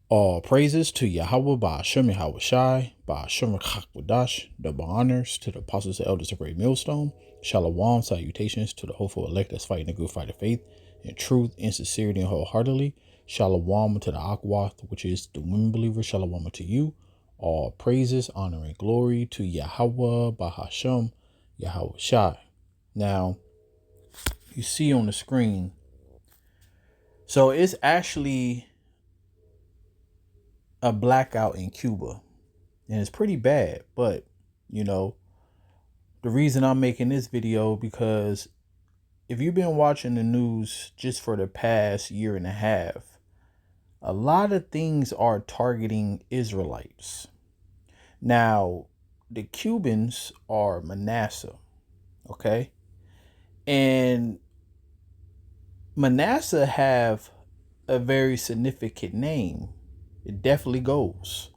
All praises to Yahweh Ba'ashem Yahweh Shai, Ba'ashem Chakwadash, double honors to the apostles and elders of Great Millstone, Shalom, salutations to the hopeful elect that's fighting the good fight of faith in truth, in sincerity, and wholeheartedly. Shalom to the Akwath, which is the women believers. Shalom to you. All praises, honor, and glory to Yahweh Ba'ashem Yahweh Shai. Now, you see on the screen, so it's actually a blackout in Cuba, and it's pretty bad. But the reason I'm making this video, because if you've been watching the news just for the past year and a half, a lot of things are targeting Israelites. Now, the Cubans are Manasseh, okay? And Manasseh have a very significant name. It definitely goes.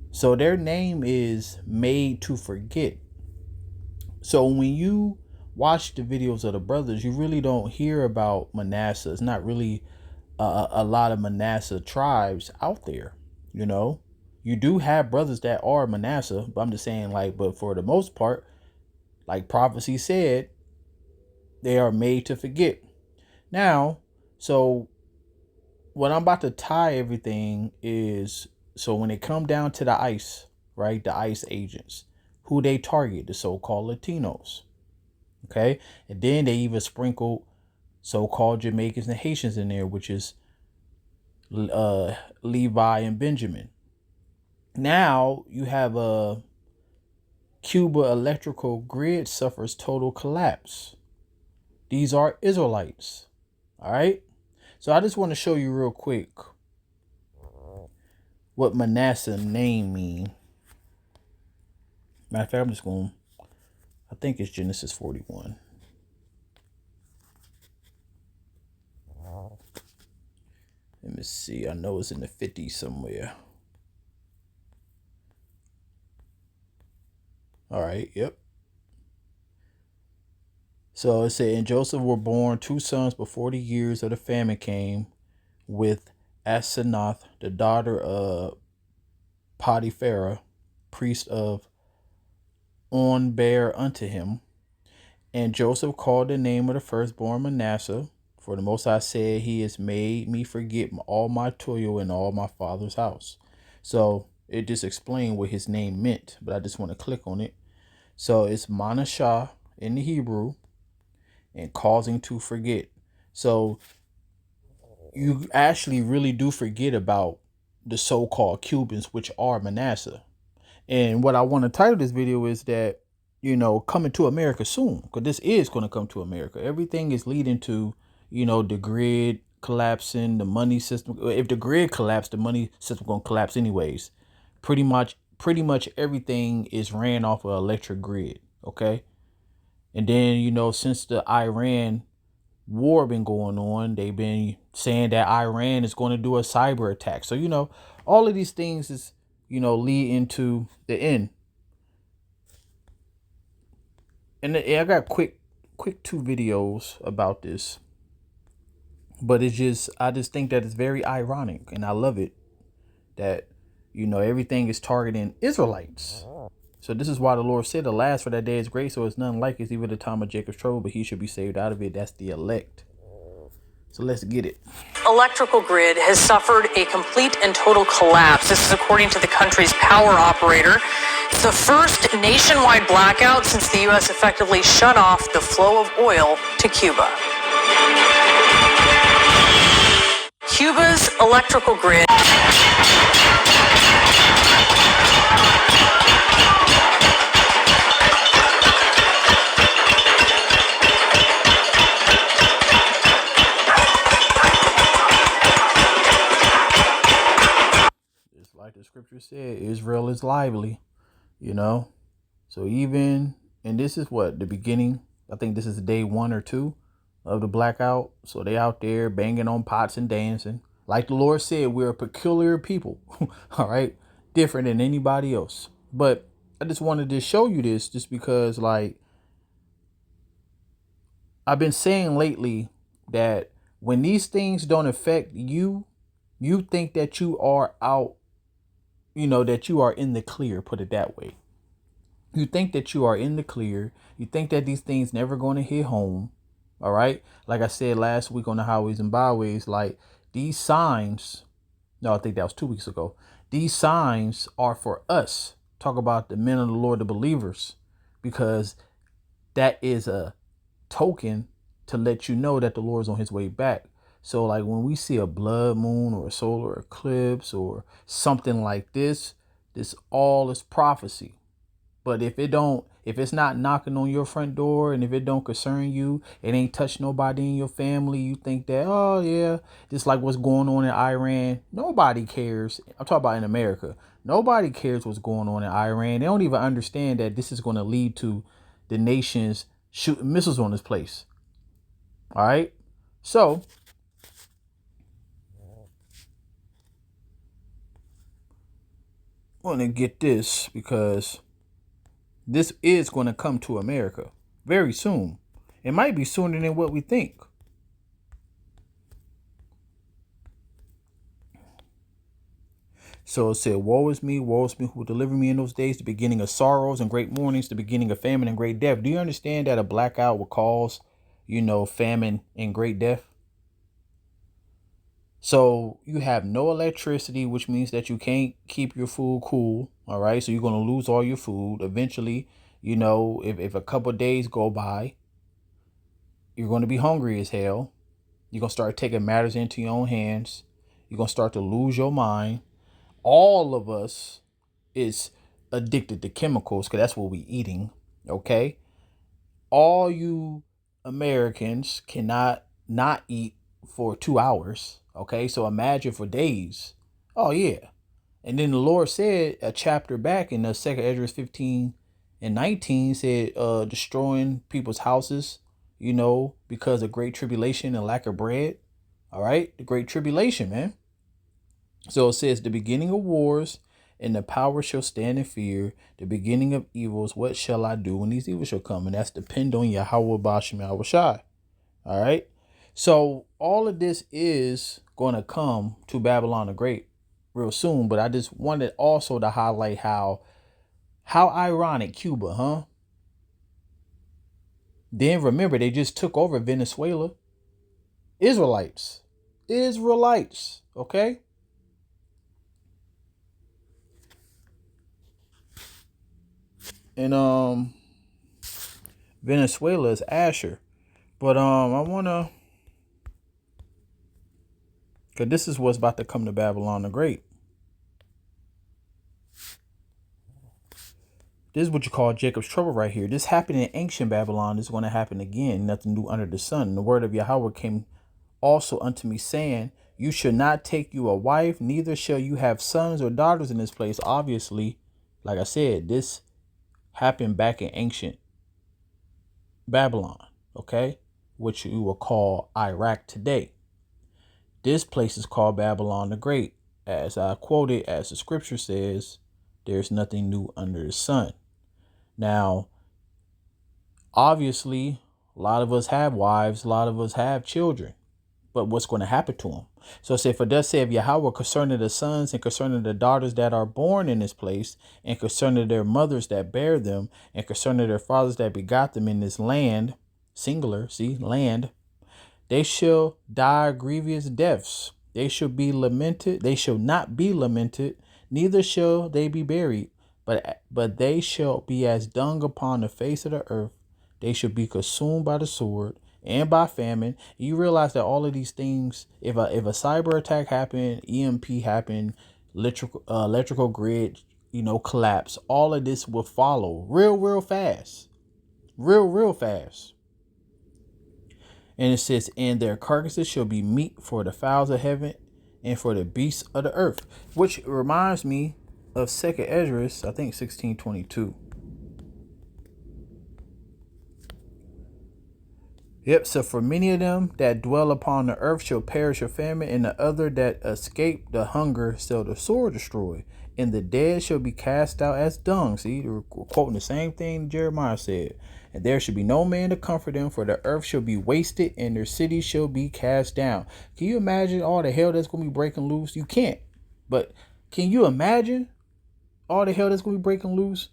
So their name is Made to Forget. So when you watch the videos of the brothers, you really don't hear about Manasseh. It's not really a lot of Manasseh tribes out there. You do have brothers that are Manasseh, but I'm just saying, but for the most part, like prophecy said, they are made to forget. Now, so what I'm about to tie everything is, so when it come down to the ICE, right, the ICE agents, who they target, the so-called Latinos, okay? And then they even sprinkled so-called Jamaicans and Haitians in there, which is Levi and Benjamin. Now you have a Cuba electrical grid suffers total collapse. These are Israelites, all right? So I just want to show you real quick what Manasseh name mean. Matter of fact, I'm just going, I think it's Genesis 41. Let me see. I know it's in the 50s somewhere. All right. Yep. So it said, and Joseph were born 2 sons before the years of the famine came, with Asenath, the daughter of Potipharah, priest of On, bare unto him. And Joseph called the name of the firstborn Manasseh, for the Most High said, He has made me forget all my toil in all my father's house. So it just explained what his name meant, but I just want to click on it. So it's Manasseh in the Hebrew, and causing to forget. So you actually really do forget about the so-called Cubans, which are Manasseh. And what I want to title this video is that, coming to America soon, because this is going to come to America. Everything is leading to, the grid collapsing, the money system. If the grid collapsed, the money system going to collapse anyways. Pretty much everything is ran off of electric grid. Okay. And then, since the Iran war been going on, they've been saying that Iran is going to do a cyber attack. So, all of these things is, lead into the end. And I got quick 2 videos about this. But I just think that it's very ironic, and I love it that, everything is targeting Israelites. So this is why the Lord said, the last for that day is great, so it's none like it's even the time of Jacob's trouble, but he should be saved out of it. That's the elect. So let's get it. Electrical grid has suffered a complete and total collapse. This is according to the country's power operator. It's the first nationwide blackout since the U.S. effectively shut off the flow of oil to Cuba. Cuba's electrical grid. Like the scripture said, Israel is lively, So even, and this is what, the beginning, I think this is day 1 or 2 of the blackout. So they out there banging on pots and dancing. Like the Lord said, we're a peculiar people. All right. Different than anybody else. But I just wanted to show you this just because, I've been saying lately that when these things don't affect you, You think that you are out, that you are in the clear, put it that way. You think that you are in the clear. You think that these things never going to hit home. All right. Like I said last week on the highways and byways, like these signs, no, I think that was 2 weeks ago. These signs are for us. Talk about the men of the Lord, the believers, because that is a token to let you know that the Lord is on his way back. So like when we see a blood moon or a solar eclipse or something like this all is prophecy. But if it's not knocking on your front door, and if it don't concern you, it ain't touch nobody in your family, you think that, oh yeah, just like what's going on in Iran, nobody cares. I'm talking about in America. Nobody cares what's going on in Iran. They don't even understand that this is going to lead to the nations shooting missiles on this place. All right. So I want to get this because this is going to come to America very soon. It might be sooner than what we think. So it said, woe is me who will deliver me in those days, the beginning of sorrows and great mournings, the beginning of famine and great death. Do you understand that a blackout will cause, famine and great death? So you have no electricity, which means that you can't keep your food cool. All right. So you're going to lose all your food. Eventually, if a couple of days go by, you're going to be hungry as hell. You're going to start taking matters into your own hands. You're going to start to lose your mind. All of us is addicted to chemicals because that's what we're eating. Okay. All you Americans cannot not eat for 2 hours. Okay. So imagine for days. Oh yeah. And then the Lord said a chapter back in the 2nd Esdras 15 and 19 said, destroying people's houses, because of great tribulation and lack of bread. All right. The great tribulation, man. So it says the beginning of wars and the power shall stand in fear. The beginning of evils. What shall I do when these evils shall come? And that's depend on Yahweh Bashem Yahweh Shai. All right. So all of this is going to come to Babylon the Great real soon. But I just wanted also to highlight how ironic Cuba, huh? Then remember, they just took over Venezuela. Israelites. Okay. And Venezuela is Asher. But I wanna, cause this is what's about to come to Babylon the Great. This is what you call Jacob's trouble right here. This happened in ancient Babylon. This is going to happen again. Nothing new under the sun. And the word of Yahweh came also unto me, saying, you shall not take you a wife, neither shall you have sons or daughters in this place. Obviously, like I said, this happened back in ancient Babylon, okay, which you will call Iraq today. This place is called Babylon the Great. As I quoted, as the scripture says, there's nothing new under the sun. Now, obviously, a lot of us have wives, a lot of us have children, but what's going to happen to them? So say, for thus saith Yahweh concerning the sons and concerning the daughters that are born in this place, and concerning their mothers that bear them, and concerning their fathers that begot them in this land, singular, see, land, they shall die grievous deaths. They shall be lamented. They shall not be lamented, neither shall they be buried, but they shall be as dung upon the face of the earth. They shall be consumed by the sword and by famine. You realize that all of these things, if a cyber attack happened, EMP happened, electrical grid, collapse, all of this will follow real fast, real fast. And it says, and their carcasses shall be meat for the fowls of heaven and for the beasts of the earth, which reminds me of 2nd Esdras, I think 16:22. Yep. So for many of them that dwell upon the earth shall perish of famine, and the other that escape the hunger shall the sword destroy, and the dead shall be cast out as dung. See, they're quoting the same thing Jeremiah said. and there shall be no man to comfort them, for the earth shall be wasted, and their cities shall be cast down. Can you imagine all the hell that's going to be breaking loose? You can't. But can you imagine all the hell that's going to be breaking loose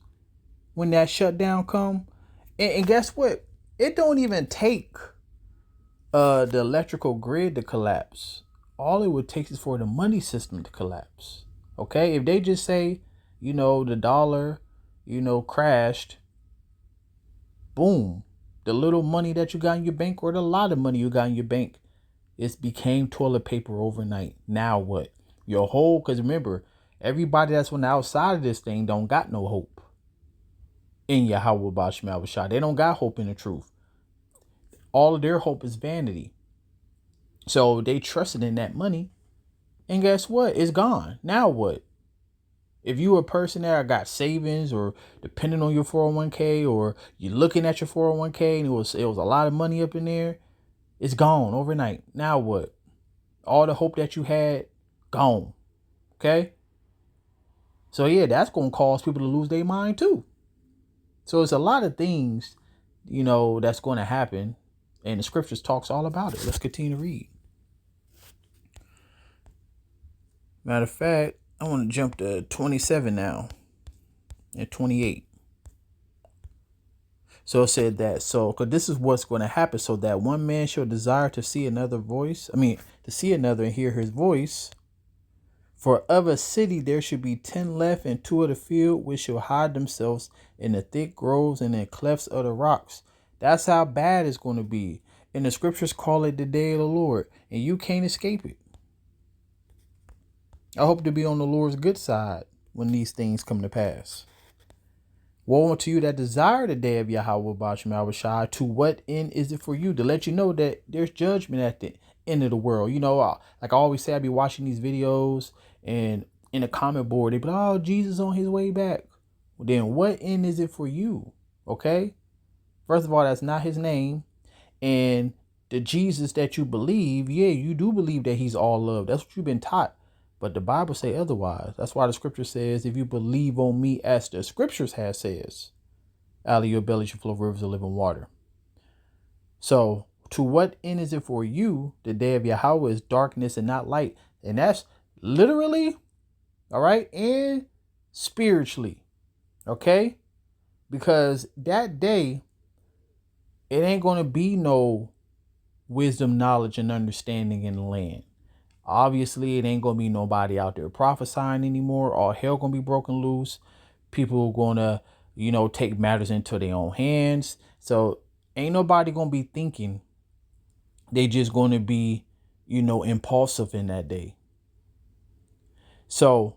when that shutdown come? And guess what? It don't even take the electrical grid to collapse. All it would take is for the money system to collapse. Okay? If they just say, the dollar, crashed, boom, the little money that you got in your bank or the lot of money you got in your bank, it became toilet paper overnight. Now what? Because remember, everybody that's on the outside of this thing don't got no hope in Yahweh Bashmal Bashar. They don't got hope in the truth. All of their hope is vanity. So they trusted in that money. And guess what? It's gone. Now what? If you a person that got savings or depending on your 401k, or you're looking at your 401k and it was a lot of money up in there, it's gone overnight. Now what? All the hope that you had, gone. Okay? So yeah, that's going to cause people to lose their mind too. So it's a lot of things, that's going to happen. And the scriptures talks all about it. Let's continue to read. Matter of fact, I want to jump to 27 now and 28. So it said that, because this is what's going to happen. So that one man shall desire to see another to see another and hear his voice. For of a city there should be 10 left, and 2 of the field, which shall hide themselves in the thick groves and in clefts of the rocks. That's how bad it's going to be. And the scriptures call it the day of the Lord, and you can't escape it. I hope to be on the Lord's good side when these things come to pass. Woe unto you that desire the day of Yahweh Bashmal Bashar. To what end is it for you? To let you know that there's judgment at the end of the world. Like I always say, I be watching these videos, and in the comment board, they be like, oh, Jesus on his way back. Well, then what end is it for you? Okay? First of all, that's not his name. And the Jesus that you believe, you do believe that he's all love. That's what you've been taught. But the Bible say otherwise. That's why the scripture says, if you believe on me as the scriptures says, out of your belly shall flow rivers of living water. So to what end is it for you? The day of Yahweh is darkness and not light. And that's literally, all right, and spiritually. Okay? Because that day, it ain't going to be no wisdom, knowledge, and understanding in the land. Obviously, it ain't going to be nobody out there prophesying anymore. All hell going to be broken loose. People are going to, take matters into their own hands. So ain't nobody going to be thinking. They just going to be, impulsive in that day. So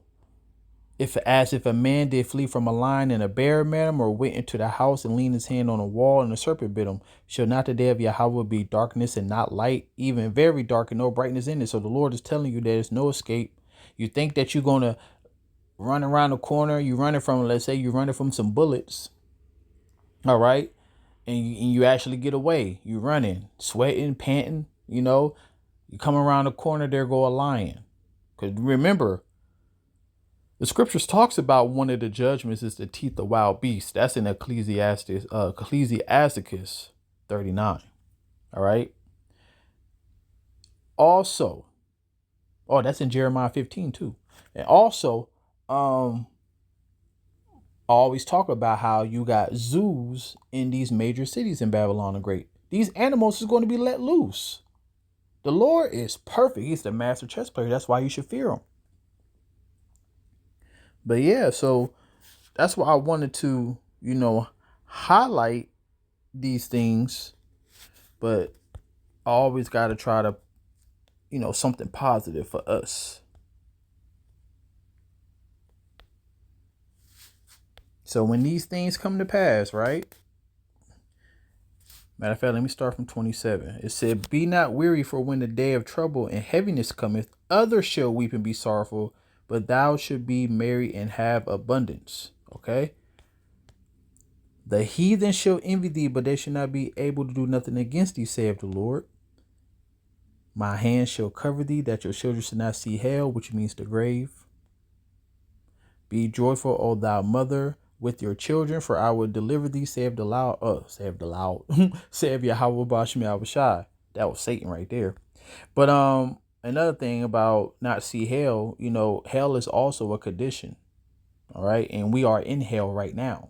if a man did flee from a lion and a bear met him, or went into the house and leaned his hand on a wall and a serpent bit him, shall not the day of Yahweh be darkness and not light, even very dark and no brightness in it? So the Lord is telling you there's no escape. You think that you're going to run around the corner. You're running from, let's say you're running from some bullets. All right. And you actually get away. You're running, sweating, panting, you come around the corner, there go a lion. Because remember, the scriptures talks about one of the judgments is the teeth of wild beasts. That's in Ecclesiasticus 39. All right. Also, that's in Jeremiah 15 too. And also, I always talk about how you got zoos in these major cities in Babylon the Great. These animals is going to be let loose. The Lord is perfect. He's the master chess player. That's why you should fear him. But yeah, so that's why I wanted to, highlight these things. But I always got to try to, something positive for us. So when these things come to pass, right? Matter of fact, let me start from 27. It said, be not weary, for when the day of trouble and heaviness cometh, others shall weep and be sorrowful, but thou should be merry and have abundance. Okay. The heathen shall envy thee, but they shall not be able to do nothing against thee, saith the Lord. My hand shall cover thee, that your children shall not see hell, which means the grave. Be joyful, O thou mother, with your children, for I will deliver thee, saith the loud, saith Yahweh Bashmi Abishai. That was Satan right there. But another thing about not see hell, hell is also a condition. All right. And we are in hell right now.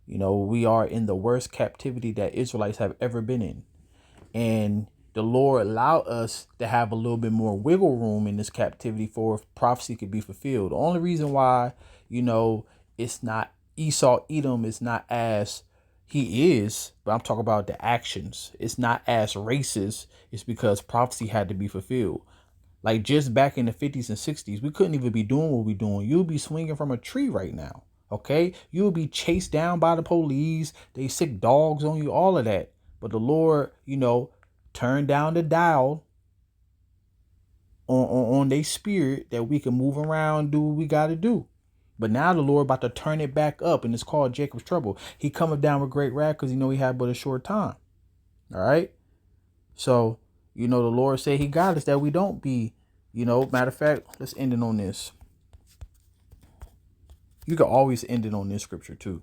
We are in the worst captivity that Israelites have ever been in. And the Lord allowed us to have a little bit more wiggle room in this captivity for if prophecy could be fulfilled. The only reason why, it's not Esau, Edom is not as he is, but I'm talking about the actions. It's not as racist. It's because prophecy had to be fulfilled. Like just back in the 50s and 60s, we couldn't even be doing what we're doing. You'll be swinging from a tree right now. Okay. You'll be chased down by the police. They sick dogs on you, all of that. But the Lord, turned down the dial on their spirit that we can move around, do what we got to do. But now the Lord about to turn it back up, and it's called Jacob's trouble. He cometh down with great wrath because he had but a short time. All right. So, the Lord said he got us that we don't be, matter of fact, let's end it on this. You can always end it on this scripture too.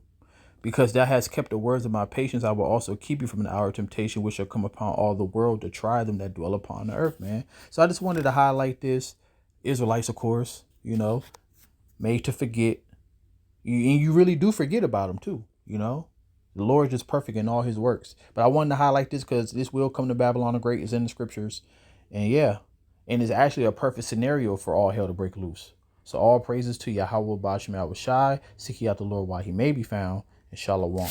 Because thou hast kept the words of my patience, I will also keep you from the hour of temptation, which shall come upon all the world to try them that dwell upon the earth, man. So I just wanted to highlight this. Israelites, of course, made to forget. And you really do forget about them too, The Lord is just perfect in all his works. But I wanted to highlight this because this will come to Babylon the Great. It's in the scriptures. And yeah, and it's actually a perfect scenario for all hell to break loose. So all praises to Yahweh Bashmi Abishai. Seek ye out the Lord while he may be found. And Shalom.